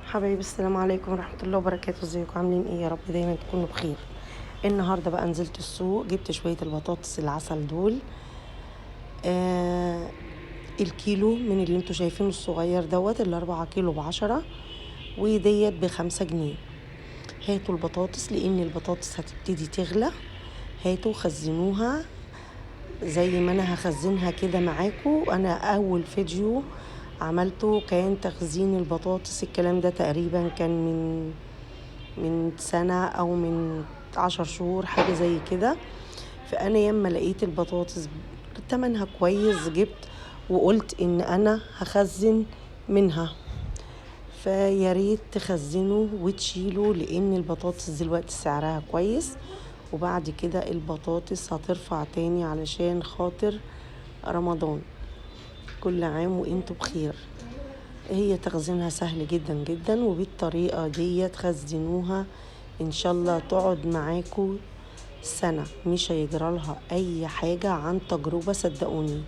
حبايبي، السلام عليكم ورحمة الله وبركاته. ازيكم؟ عاملين ايه؟ يا رب دايما تكونوا بخير. النهارده بقى نزلت السوق، جبت شوية البطاطس العسل دول. آه الكيلو من اللي انتوا شايفينه الصغير دوت، ال4 كيلو ب10، وديت ب5 جنيه. هاتوا البطاطس لان البطاطس هتبتدي تغلى. هاتوا خزنوها زي ما انا هخزنها كده معاكم. انا اول فيديو عملته كان تخزين البطاطس، الكلام ده تقريبا كان من سنة او من 10 شهور، حاجة زي كده. فانا ياما لقيت البطاطس تمنها كويس، جبت وقلت ان انا هخزن منها. فياريت تخزنوا وتشيلوا لان البطاطس دلوقتي سعرها كويس، وبعد كده البطاطس هترفع تاني علشان خاطر رمضان. كل عام وانتوا بخير. هي تخزينها سهل جدا جدا، وبالطريقة دي تخزنوها ان شاء الله تقعد معاكم سنة، مش هيجرى لها اي حاجة، عن تجربة صدقوني.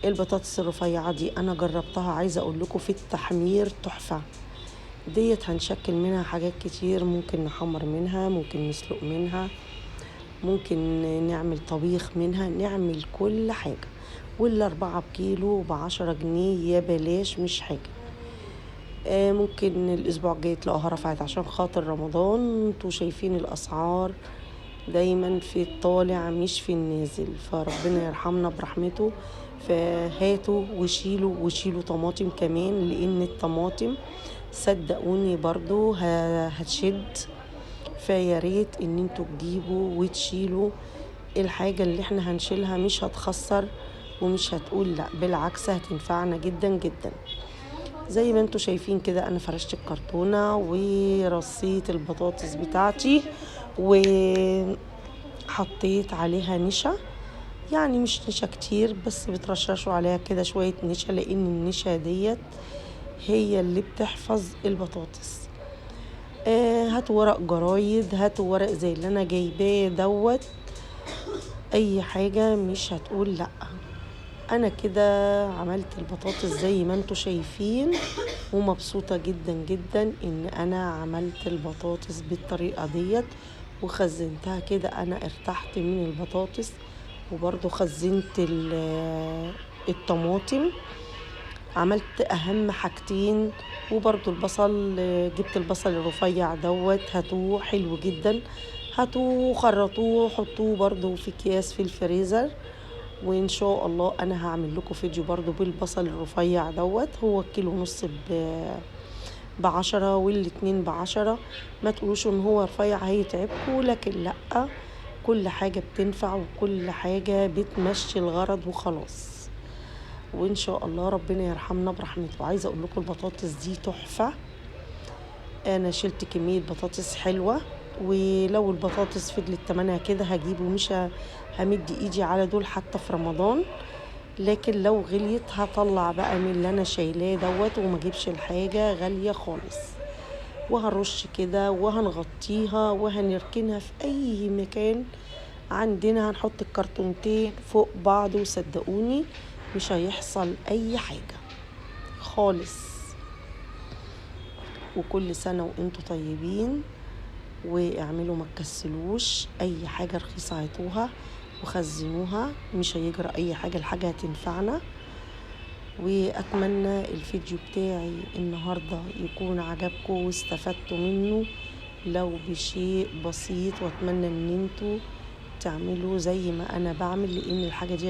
البطاطس الرفيعة دي انا جربتها، عايزة اقول لكم في التحمير تحفة. ديت هنشكل منها حاجات كتير، ممكن نحمر منها، ممكن نسلق منها، ممكن نعمل طبيخ منها، نعمل كل حاجة. وال4 كيلو ب10 جنيه، يا بلاش مش حاجة. ممكن الاسبوع الجاي تلاقوها رفعت عشان خاطر رمضان. انتوا شايفين الاسعار دايما في الطالع مش في النازل، فربنا يرحمنا برحمته. فهاتوا وشيلوا طماطم كمان، لان الطماطم صدقوني برضو هتشد. فياريت ان انتوا تجيبوا وتشيلوا. الحاجة اللي احنا هنشيلها مش هتخسر ومش هتقول لا، بالعكس هتنفعنا جدا جدا. زي ما انتوا شايفين كده، انا فرشت الكرتونة ورصيت البطاطس بتاعتي وحطيت عليها نشا. يعني مش نشا كتير، بس بترششوا عليها كده شوية نشا، لان النشا ديت هي اللي بتحفظ البطاطس. هاتوا ورق جرايد، هاتوا ورق زي اللي انا جايباه دوت، اي حاجة مش هتقول لا. انا كده عملت البطاطس زي ما انتوا شايفين، ومبسوطة جدا جدا ان انا عملت البطاطس بالطريقة ديت وخزنتها كده. انا ارتحت من البطاطس، وبرضو خزنت الطماطم. عملت اهم حاجتين. وبرضو البصل، جبت البصل الرفيع دوت، هاتوه حلو جدا، هاتوه خرطوه، حطوه برضو في اكياس في الفريزر. وان شاء الله انا هعمل لكم فيديو برضو بالبصل الرفيع دوت. هو كيلو ونص ب10، والاتنين ب10. ما تقولوش ان هو رفيع هيتعبكوا، لكن لا، كل حاجة بتنفع وكل حاجة بتمشي الغرض وخلاص. وان شاء الله ربنا يرحمنا برحمته. عايزة اقول لكم البطاطس دي تحفة. انا شلت كمية بطاطس حلوة، ولو البطاطس فضلت تمنها كده هجيبه، مش همد ايدي على دول حتى في رمضان. لكن لو غليت هطلع بقى من اللي انا شايلاه دوت، وما اجيبش الحاجة غالية خالص. وهنرش كده وهنغطيها وهنركنها في اي مكان عندنا. هنحط الكرتونتين فوق بعض، وصدقوني مش هيحصل اي حاجة خالص. وكل سنة وانتوا طيبين، واعملوا ما تكسلوش. اي حاجة رخيصة هاتوها وخزنوها، مش هيجرى اي حاجة، الحاجة هتنفعنا. واتمنى الفيديو بتاعي النهاردة يكون عجبكم واستفدتوا منه لو بشيء بسيط. واتمنى ان انتوا تعملوا زي ما انا بعمل، لان الحاجة دي